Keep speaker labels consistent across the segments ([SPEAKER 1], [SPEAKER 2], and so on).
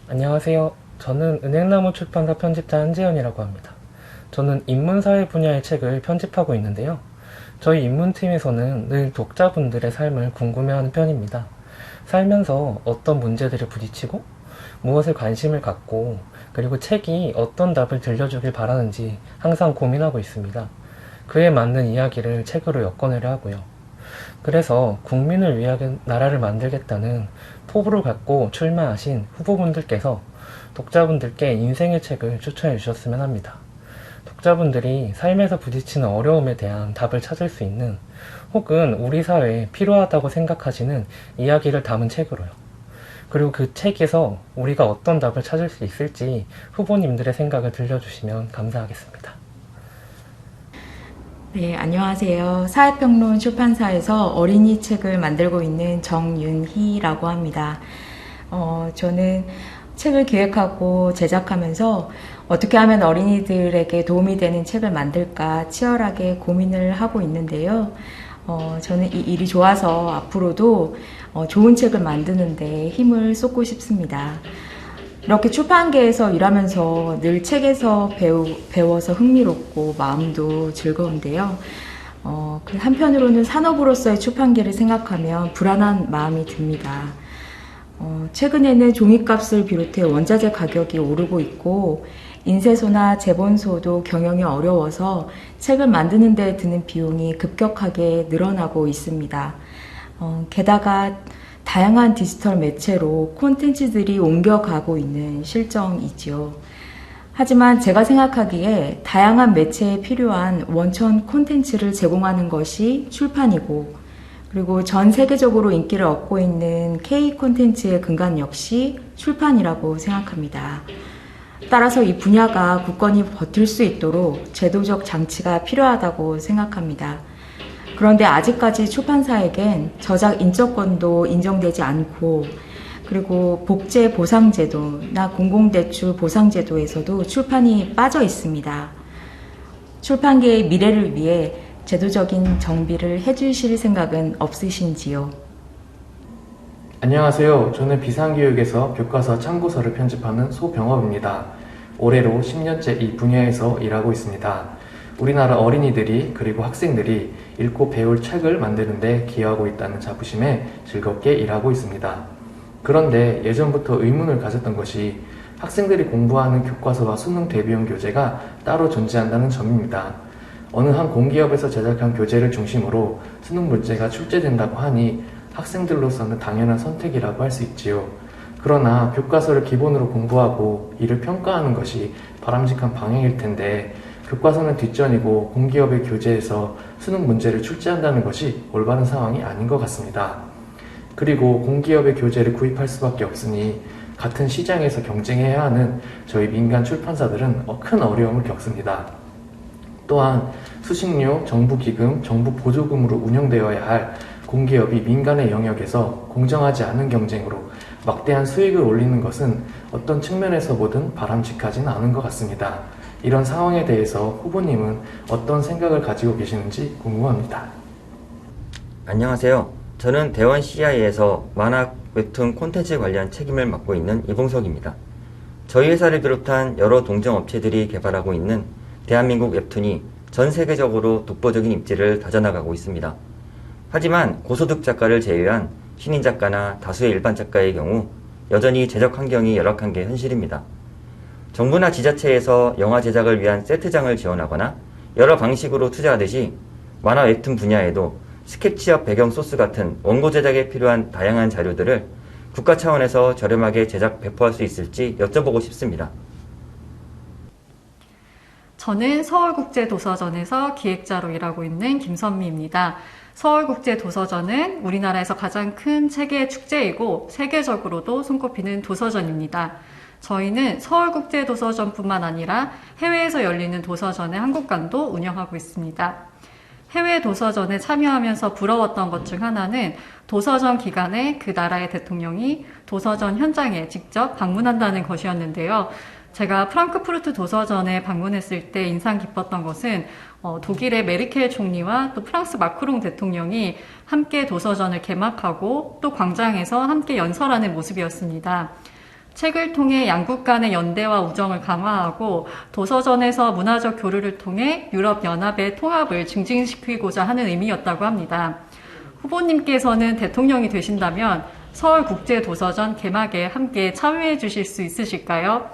[SPEAKER 1] 안녕하세요. 저는 은행나무 출판사 편집자 한지연이라고 합니다. 저는 인문사회 분야의 책을 편집하고 있는데요. 저희 인문팀에서는 늘 독자분들의 삶을 궁금해하는 편입니다. 살면서 어떤 문제들을 부딪히고 무엇에 관심을 갖고 그리고 책이 어떤 답을 들려주길 바라는지 항상 고민하고 있습니다. 그에 맞는 이야기를 책으로 엮어내려 하고요. 그래서 국민을 위하여 나라를 만들겠다는 포부를 갖고 출마하신 후보분들께서 독자분들께 인생의 책을 추천해 주셨으면 합니다. 독자분들이 삶에서 부딪히는 어려움에 대한 답을 찾을 수 있는 혹은 우리 사회에 필요하다고 생각하시는 이야기를 담은 책으로요. 그리고 그 책에서 우리가 어떤 답을 찾을 수 있을지 후보님들의 생각을 들려주시면 감사하겠습니다.
[SPEAKER 2] 네, 안녕하세요. 사회평론 출판사에서 어린이 책을 만들고 있는 정윤희라고 합니다. 저는 책을 기획하고 제작하면서 어떻게 하면 어린이들에게 도움이 되는 책을 만들까 치열하게 고민을 하고 있는데요. 저는 이 일이 좋아서 앞으로도 좋은 책을 만드는데 힘을 쏟고 싶습니다. 이렇게 출판계에서 일하면서 늘 책에서 배워서 흥미롭고 마음도 즐거운데요. 한편으로는 산업으로서의 출판계를 생각하면 불안한 마음이 듭니다. 최근에는 종이값을 비롯해 원자재 가격이 오르고 있고 인쇄소나 제본소도 경영이 어려워서 책을 만드는 데 드는 비용이 급격하게 늘어나고 있습니다. 게다가 다양한 디지털 매체로 콘텐츠들이 옮겨가고 있는 실정이지요. 하지만 제가 생각하기에 다양한 매체에 필요한 원천 콘텐츠를 제공하는 것이 출판이고, 그리고 전 세계적으로 인기를 얻고 있는 K 콘텐츠의 근간 역시 출판이라고 생각합니다. 따라서 이 분야가 굳건히 버틸 수 있도록 제도적 장치가 필요하다고 생각합니다. 그런데 아직까지 출판사에겐 저작 인적권도 인정되지 않고, 그리고 복제 보상제도나 공공대출 보상제도에서도 출판이 빠져 있습니다. 출판계의 미래를 위해 제도적인 정비를 해주실 생각은 없으신지요?
[SPEAKER 3] 안녕하세요. 저는 비상교육에서 교과서 참고서를 편집하는 소병업입니다. 올해로 10년째 이 분야에서 일하고 있습니다. 우리나라 어린이들이 그리고 학생들이 읽고 배울 책을 만드는 데 기여하고 있다는 자부심에 즐겁게 일하고 있습니다. 그런데 예전부터 의문을 가졌던 것이 학생들이 공부하는 교과서와 수능 대비용 교재가 따로 존재한다는 점입니다. 어느 한 공기업에서 제작한 교재를 중심으로 수능 문제가 출제된다고 하니 학생들로서는 당연한 선택이라고 할 수 있지요. 그러나 교과서를 기본으로 공부하고 이를 평가하는 것이 바람직한 방향일 텐데 교과서는 뒷전이고 공기업의 교재에서 수능 문제를 출제한다는 것이 올바른 상황이 아닌 것 같습니다. 그리고 공기업의 교재를 구입할 수밖에 없으니 같은 시장에서 경쟁해야 하는 저희 민간 출판사들은 큰 어려움을 겪습니다. 또한 수식료, 정부기금, 정부 보조금으로 운영되어야 할 공기업이 민간의 영역에서 공정하지 않은 경쟁으로 막대한 수익을 올리는 것은 어떤 측면에서 보든 바람직하진 않은 것 같습니다. 이런 상황에 대해서 후보님은 어떤 생각을 가지고 계시는지 궁금합니다.
[SPEAKER 4] 안녕하세요. 저는 대원 CI에서 만화 웹툰 콘텐츠 관련 책임을 맡고 있는 이봉석입니다. 저희 회사를 비롯한 여러 동종 업체들이 개발하고 있는 대한민국 웹툰이 전 세계적으로 독보적인 입지를 다져나가고 있습니다. 하지만 고소득 작가를 제외한 신인 작가나 다수의 일반 작가의 경우 여전히 제작 환경이 열악한 게 현실입니다. 정부나 지자체에서 영화 제작을 위한 세트장을 지원하거나 여러 방식으로 투자하듯이 만화 웹툰 분야에도 스케치업 배경 소스 같은 원고 제작에 필요한 다양한 자료들을 국가 차원에서 저렴하게 제작 배포할 수 있을지 여쭤보고 싶습니다.
[SPEAKER 5] 저는 서울국제도서전에서 기획자로 일하고 있는 김선미입니다. 서울국제도서전은 우리나라에서 가장 큰 책의 축제이고 세계적으로도 손꼽히는 도서전입니다. 저희는 서울국제도서전뿐만 아니라 해외에서 열리는 도서전의 한국관도 운영하고 있습니다. 해외 도서전에 참여하면서 부러웠던 것 중 하나는 도서전 기간에 그 나라의 대통령이 도서전 현장에 직접 방문한다는 것이었는데요. 제가 프랑크푸르트 도서전에 방문했을 때 인상 깊었던 것은 독일의 메르켈 총리와 또 프랑스 마크롱 대통령이 함께 도서전을 개막하고 또 광장에서 함께 연설하는 모습이었습니다. 책을 통해 양국 간의 연대와 우정을 강화하고 도서전에서 문화적 교류를 통해 유럽연합의 통합을 증진시키고자 하는 의미였다고 합니다. 후보님께서는 대통령이 되신다면 서울국제도서전 개막에 함께 참여해 주실 수 있으실까요?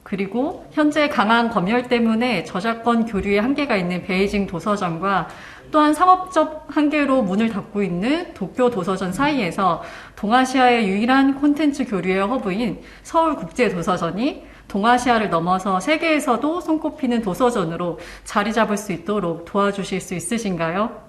[SPEAKER 5] 그리고 현재 강한 검열 때문에 저작권 교류에 한계가 있는 베이징 도서전과 또한 상업적 한계로 문을 닫고 있는 도쿄 도서전 사이에서 동아시아의 유일한 콘텐츠 교류의 허브인 서울국제도서전이 동아시아를 넘어서 세계에서도 손꼽히는 도서전으로 자리 잡을 수 있도록 도와주실 수 있으신가요?